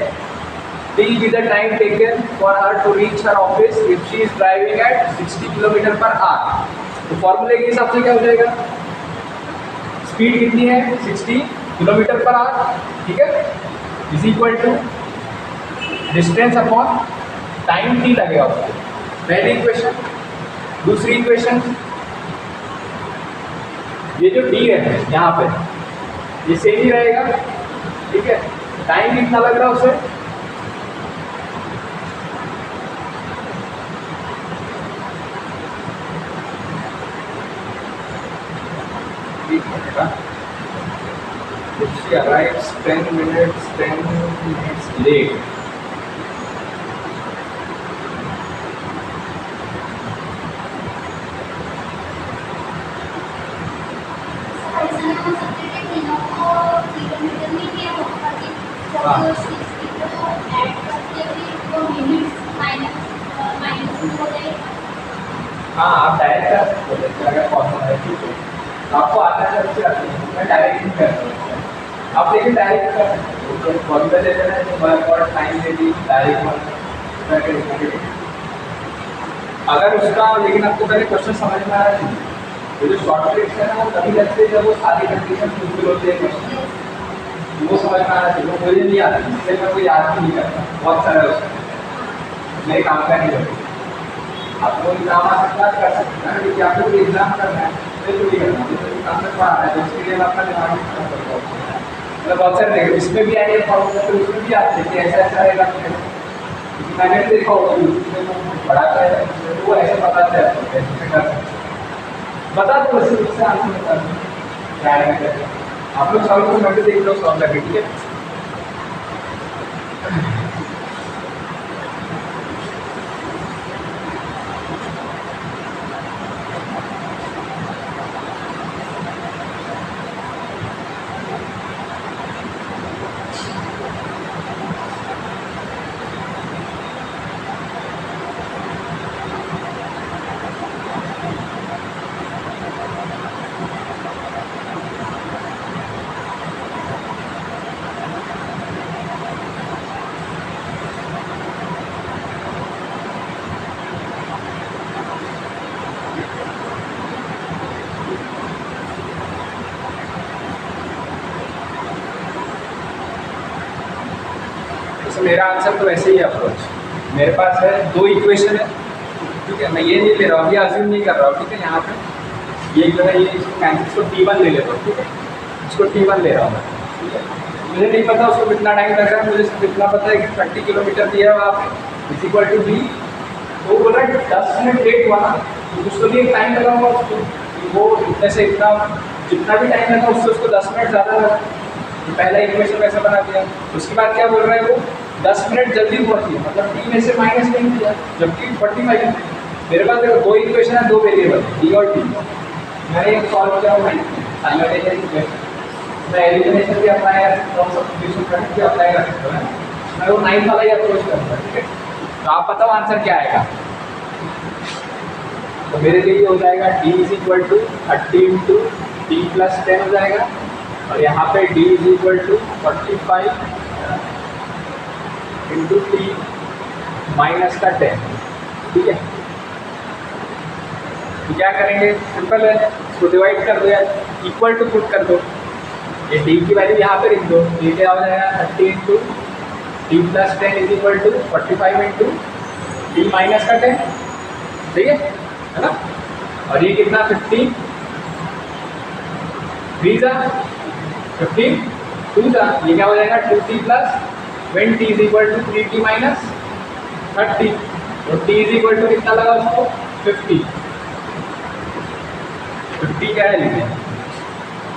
t be the time taken for her to reach her office if she is driving at 60 kilometre per hour. तो फॉर्मूले के हिसाब से क्या हो जाएगा, स्पीड कितनी है 60 किलोमीटर पर आवर, ठीक है, is equal to distance upon time t लगेगा उसको, पहली इक्वेशन। दूसरी इक्वेशन, ये जो डी है यहाँ पे ये सेम ही रहेगा, ठीक है। टाइम कितना लग रहा है उसे, if she arrives 10 minutes late, हाँ आप डायरेक्ट कर सकते हो, अगर पॉसिबल है ठीक है, तो आपको आता है अच्छी आती है, मैं डायरेक्ट नहीं कर सकता, आप लेकिन डायरेक्ट कर सकते हो, फॉर्मूला देते हैं तो वर्क और टाइम दे दी डायरेक्ट करके लिखेंगे। अगर उसका, लेकिन आपको पहले क्वेश्चन समझ में आया नहीं, तो जो शॉर्ट ट्रिक्स है ना वो तभी लगते हैं जब वो सारी कंडीशन फुलफिल होती है क्वेश्चन, वो समझ में आना चाहिए, वो मुझे नहीं आती, इसलिए मैं कोई याद भी नहीं करता, बहुत सारा उसमें मेरे काम का नहीं करती। आपको एग्जाम आ सकता है, कर सकते हैं, क्योंकि आपको कोई एग्जाम करना है तो नहीं करना, तो काम में पढ़ा है, तो उसके लिए अपना दिमाग में खत्म करता हूँ। मतलब बहुत सारे देखो, इसमें भी आइए फॉर्मूला, तो उसमें भी आते हैं कि ऐसा ऐसा रहेगा, मैंने देखा होगा उसमें पढ़ा है, तो वो ऐसे बताते हैं आपको कैसे कर सकते, बता दो वैसे उससे आंसर बता दो क्या है, आप लोग सॉल्व को मैं देख लो सॉल्व करके, ठीक है। मेरा आंसर तो वैसे ही अप्रोच, मेरे पास है दो इक्वेशन है, ठीक है। मैं ये नहीं ले रहा हूँ, ये अज्यूम नहीं कर रहा हूँ, ठीक है। यहाँ पे ये जो है ये इसको कैंसिल, इसको T1 ले लेता हूँ, ठीक है, इसको T1 ले रहा हूँ मैं, ठीक है। मुझे नहीं पता उसको कितना टाइम लग रहा है, मुझे सिर्फ इतना पता है कि 30 किलोमीटर दिया है वहाँ पे, इज इक्वल टू डी, तो बोल रहा है 10 मिनट लेट हुआ ना, तो उसको भी एक टाइम लगा हुआ उसको, वो इतने से इतना जितना भी टाइम लगा उससे उसको 10 मिनट ज़्यादा लगा, तो पहला इक्वेशन वैसा बना दिया। उसके बाद क्या बोल रहा है वो 10 मिनट जल्दी पहुँची, मतलब टी में से माइनस नहीं किया, जबकि 45 मेरे पास देखो दो इक्वेशन है, दो वेरिएबल डी और टी, मैंने एक सॉल्व किया हुआ है, मैं एलिमिनेशन भी अप्लाई सब्स्टिट्यूशन भी अप्लाई कर सकता हूँ, मैं वो 9 वाला ही अप्रोच करूँगा, ठीक है। तो आप बताओ आंसर क्या आएगा, तो मेरे लिए ये हो जाएगा d is equal to 30 into t plus 10 हो जाएगा, और यहाँ पे d is equal to 45 into t minus का 10, ठीक है। तो क्या करेंगे, सिंपल है, इसको डिवाइड कर दो या इक्वल टू पुट कर दो, ये डी की वैल्यू यहाँ पे लिख दो, ये क्या हो जाएगा 30 into t plus 10 is equal to 45 into t minus का 10, ठीक है ना। और ये कितना 50 3 जा 15, 2 जा, ये क्या हो जाएगा 2t plus 20 is equal to 3t minus 30, और t इज इक्वल टू कितना लगा उसको 50। 50 क्या है लिखे,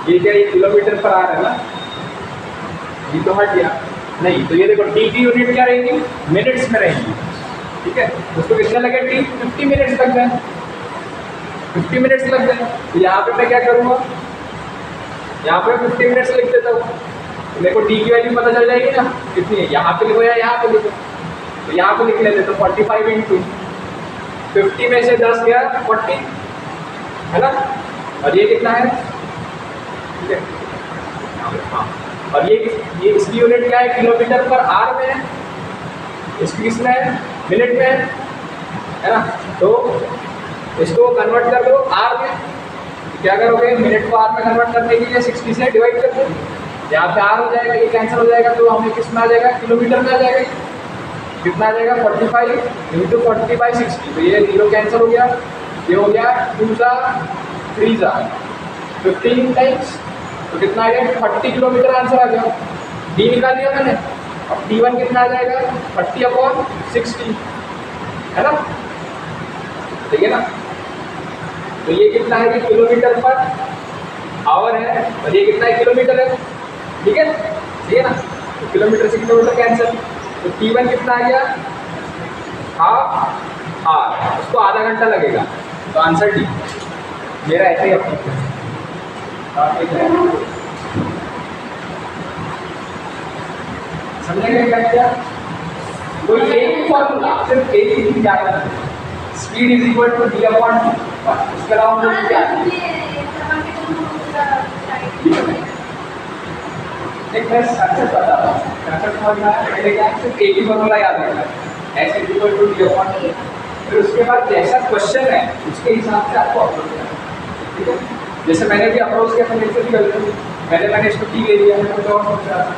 ये क्या, ये किलोमीटर पर आवर है ना, ये तो हट गया नहीं, तो ये देखो टी की यूनिट क्या रहेगी, मिनट्स में रहेगी, ठीक है। उसको कितने लगे टी, 50 मिनट्स लग गए, 50 मिनट्स लग गए। तो यहाँ पे मैं क्या करूँगा, यहाँ पे 50 मिनट्स लिख देता हूँ, देखो टी की वैल्यू पता चल जाएगी ना कितनी है, यहाँ पे लिखो या यहाँ पे लिखो, तो यहाँ पे लिख लेते तो 45 इंटू 50 में से 10 गया 40 है ना, और ये कितना है, ठीक है। हाँ, और ये इसकी यूनिट क्या है, किलोमीटर पर आवर में है, इसकी किसमें है, मिनट में है ना। तो इसको कन्वर्ट कर दो आर में, क्या करोगे, मिनट को आर में कन्वर्ट करने के लिए 60 से डिवाइड कर दो, यहाँ पे आर हो जाएगा, ये कैंसिल हो जाएगा, तो हमें किस में आ जाएगा, किलोमीटर में आ जाएगा, कितना आ जाएगा 45 इंटू 40/60, तो ये 0 कैंसिल हो गया, ये हो गया 2 जा 3 जा 15 टाइम्स, तो कितना आ गया 30 किलोमीटर आंसर आ गया, डी निकाल लिया मैंने। अब T1 कितना आ जाएगा 30/60 है ना, ठीक है ना। तो ये कितना है कि किलोमीटर पर आवर है, और ये कितना है किलोमीटर है, ठीक है, ठीक है ना। तो किलोमीटर से किलोमीटर कैंसिल, तो T1 कितना आ गया हाफ आवर, उसको आधा घंटा लगेगा, तो आंसर डी मेरा ऐसे ही अपना समझेंगे क्या किया, कोई एक ही फॉर्मूला, सिर्फ एक ही चीज याद रखना, speed is equal to d upon t, उसके अलावा हम लोग क्या एक मैं सक्सेस बताता हूँ, सक्सेस फॉर्मूला पहले क्या है, सिर्फ एक ही फॉर्मूला याद रखना, s is equal to d upon t, फिर उसके बाद जैसा क्वेश्चन है उसके हिसाब से आपको अप्रोच करना है, ठीक है। जैसे मैंने भी अप्रोच किया, मैंने इससे भी गलती हुई, मैंने इसको टी ले लिया, मैंने कुछ और सोच रहा था,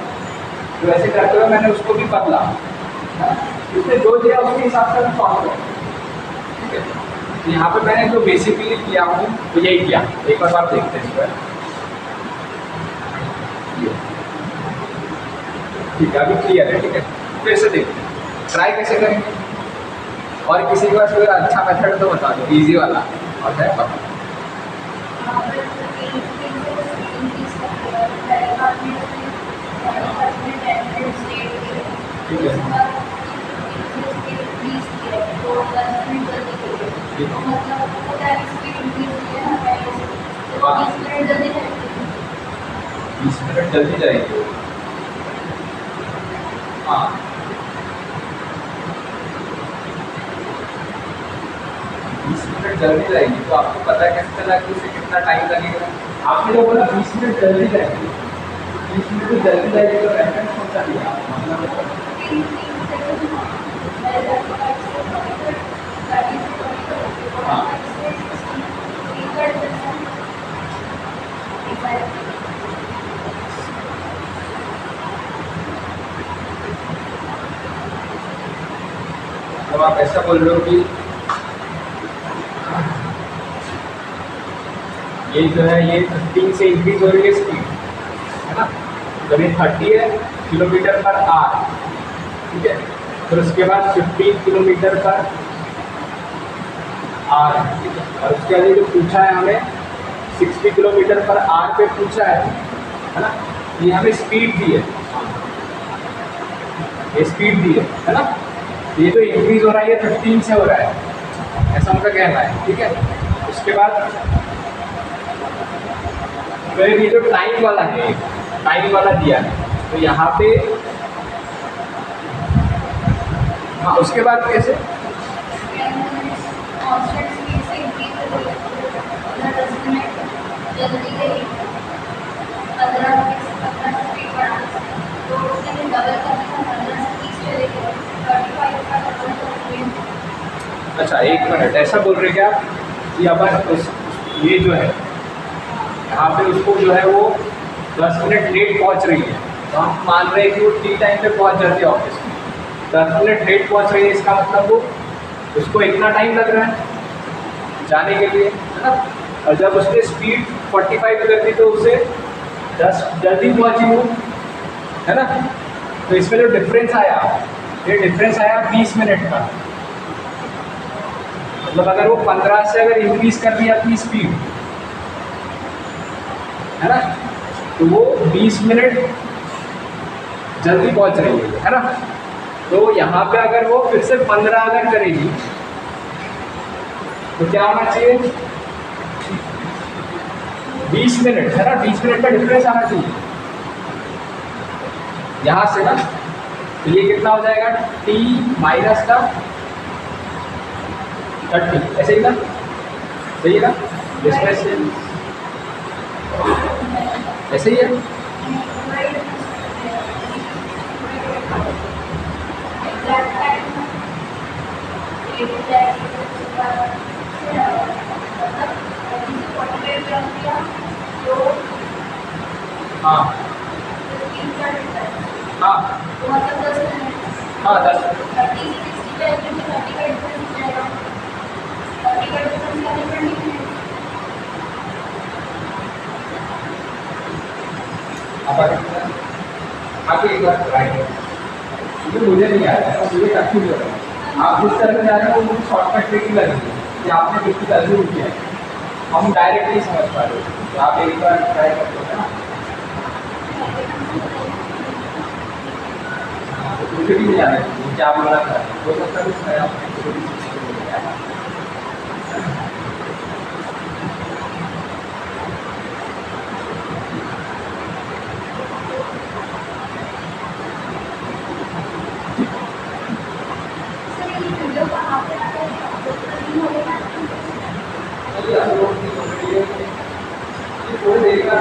तो ऐसे करते हुए मैंने उसको भी बदला, उसने जो दिया उसके हिसाब से मैं सॉल्व करूँ, ठीक है। तो यहाँ पे मैंने जो बेसिकली किया हूँ तो यही किया, एक बार आप देखते हैं इसको, ठीक है, अभी क्लियर है, ठीक है। फिर से देखते हैं ट्राई कैसे करेंगे, और किसी के पास कोई अच्छा मेथड तो बता दो, इजी वाला और है पता। ठीक है, हाँ 20 मिनट जल्दी जाएगी, हाँ 20 मिनट जल्दी जाएगी, तो आपको पता है कैसे चला कि उसे कितना टाइम लगेगा, आपने जो बोला 20 मिनट जल्दी जाएगी, 20 मिनट जल्दी जाएगी, तो रेफरेंस कौन सा दिया मतलब हाँ तो आप ऐसा बोल रहे हो कि ये जो है ये 15 से इंक्रीज हो रही है स्पीड, है ना, जब ये 30 है किलोमीटर पर आवर, ठीक है, फिर उसके बाद 15 किलोमीटर पर आवर, ठीक है, और उसके बाद जो पूछा है हमें 60 किलोमीटर पर आवर पे पूछा है ना, ये हमें स्पीड दी है, ये स्पीड दी है ना, ये तो इंक्रीज हो रहा है, ये 15 से हो रहा है, ऐसा उनका कहना है, ठीक है। उसके बाद फिर ये जो टाइम वाला है, टाइम वाला दिया है, तो यहाँ पे हाँ उसके बाद कैसे अच्छा 1 मिनट ऐसा बोल रहे क्या कि अपन ये जो है यहाँ पे उसको जो है वो 10 मिनट लेट पहुँच रही है, तो हम मान रहे हैं कि वो टी टाइम पे पहुँच जाती है ऑफिस में, 10 मिनट लेट पहुँच रही है, इसका मतलब वो उसको इतना टाइम लग रहा है जाने के लिए, है ना। और जब उसने स्पीड 45 कर दी तो उसे 10 जल्दी पहुंची वो, है ना। तो इसमें जो डिफरेंस आया, ये डिफरेंस आया 20 मिनट का। मतलब अगर वो 15 से अगर इंक्रीज कर दिया अपनी स्पीड, है ना, तो वो 20 मिनट जल्दी पहुंच रही है ना। तो यहाँ पे अगर वो फिर से 15 अगर करेगी तो क्या आना चाहिए, 20 मिनट, है ना। 20 मिनट का डिफरेंस आना चाहिए यहाँ से ना। तो ये कितना हो जाएगा, t माइनस का 30, ऐसे ही ना, सही है ना। जिसमें से ऐसे ही है, हाँ हाँ हाँ 10। आप एक बार ट्राई करें, क्योंकि मुझे नहीं आया है, मुझे कंफ्यूज हो रहा है। आप जिस तरह से जा रहे हो वो शॉर्टकट ट्रिक ही लगेगी कि आपने कितनी जल्दी किया है, हम डायरेक्ट नहीं समझ पा रहे। तो आप एक बार ट्राई करते हो ना, मुझे भी नहीं आया क्या बोला था, हो सकता है कुछ नया थोड़ी देर का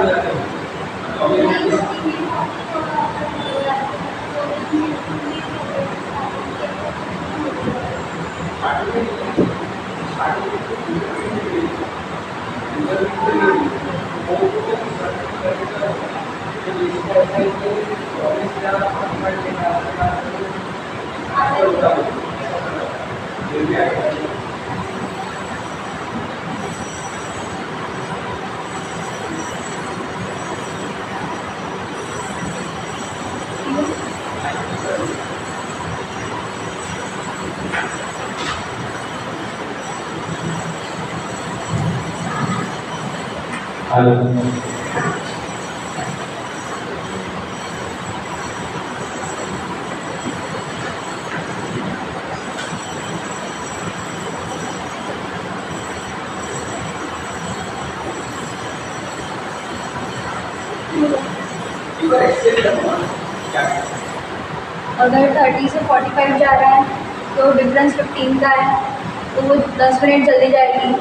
हेलो अगर 30 से 45 जा रहा है तो डिफरेंस 15 का है, तो वो 10 मिनट जल्दी जाएगी।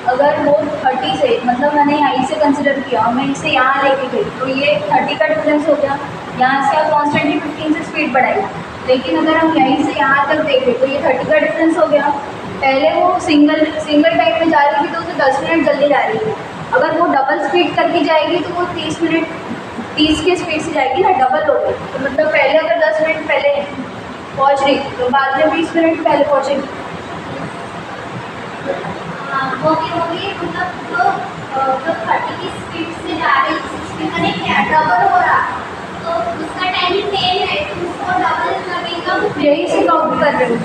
अगर वो 30 से, मतलब मैंने यहाँ से कंसिडर किया और मैं इसे यहाँ लेके गई, तो ये 30 का डिफरेंस हो गया। यहाँ से आप कॉन्स्टेंटली 15 से स्पीड बढ़ाई, लेकिन अगर हम यहीं से यहाँ तक देखें तो ये 30 का डिफरेंस हो गया। पहले वो सिंगल टाइम में जा रही थी तो उसे 10 मिनट जल्दी जा रही है। अगर वो डबल स्पीड करके जाएगी तो वो 30 की स्पीड से जाएगी ना, डबल हो गई। तो मतलब पहले अगर 10 मिनट पहले पहुँच रही तो बाद में 20 मिनट पहले पहुँचेगी। होगी मतलब तो 30 की स्पीड से जा रही 60 कनेक्ट है, डबल हो रहा, तो उसका टाइमिंग 10 है, तो उसको डबल लगेगा। यही से काउंट कर रहे हैं।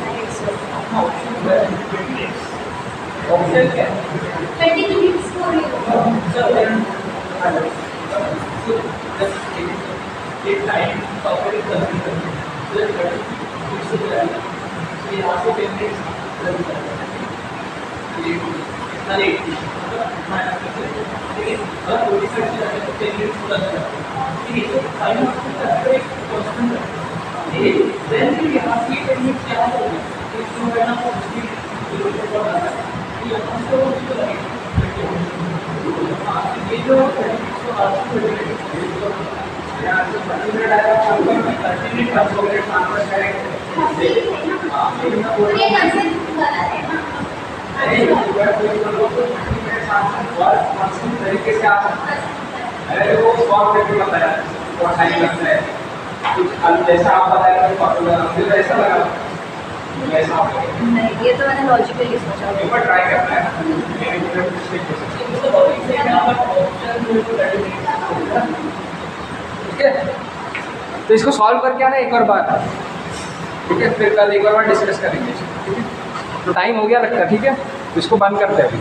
ऑप्शन क्या है, 20 मिनट्स हो रही एक टाइम ऑपरेट करती है, तो 30 से जाएगा, तो यहाँ से 10 मिनट्स ये इतना लेट माइनस करते हैं, लेकिन अगर 45 से जाए तो 10 मिनट्स हो जाता है। ठीक है, तो टाइम ऑफ एक कांस्टेंट है, ये देन फिर यहाँ से 10 मिनट्स क्या होगा, इसको करना तो उसकी किलोमीटर पर आता है, ये यहाँ से वो उसको लगेगा। हाँ, ये जो 30 को आज से यहाँ से 30 मिनट आएगा, आपका 30 मिनट 5 मिनट ट्रांसफर करेंगे। हाँ, लेकिन तो ये कंसेप्ट गलत है ना। तरीके से आ सकता है, वो सॉल्व करके बताया बहुत टाइम लगता है। कुछ जैसा आप बताया मुझे तो ऐसा लगा नहीं, ये तो मैंने लॉजिकली सोचा। एक बार ट्राई करना है। ठीक है, तो इसको सॉल्व करके आना एक और बार, ठीक है, फिर कल एक और बार डिस्कस करेंगे, ठीक है। तो टाइम हो गया लगता है, ठीक है, तो इसको बंद करते हैं अभी,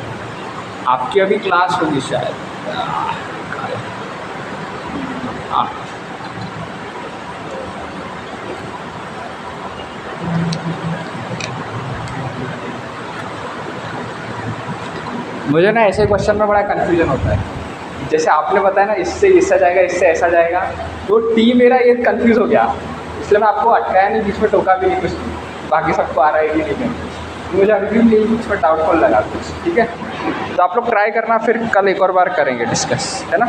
आपकी अभी क्लास होगी शायद। हाँ, मुझे ना ऐसे क्वेश्चन में बड़ा कन्फ्यूजन होता है, जैसे आपने बताया ना इससे इससे जाएगा, इससे ऐसा जाएगा, तो टी मेरा ये कंफ्यूज हो गया, इसलिए मैं आपको अटकाया नहीं, बीच में टोका भी नहीं कुछ, बाकी सबको आ रहा है कि नहीं है, मुझे अभी भी नहीं कुछ पर डाउटफुल लगा कुछ, ठीक है। तो आप लोग ट्राई करना, फिर कल एक और बार करेंगे डिस्कस, है ना।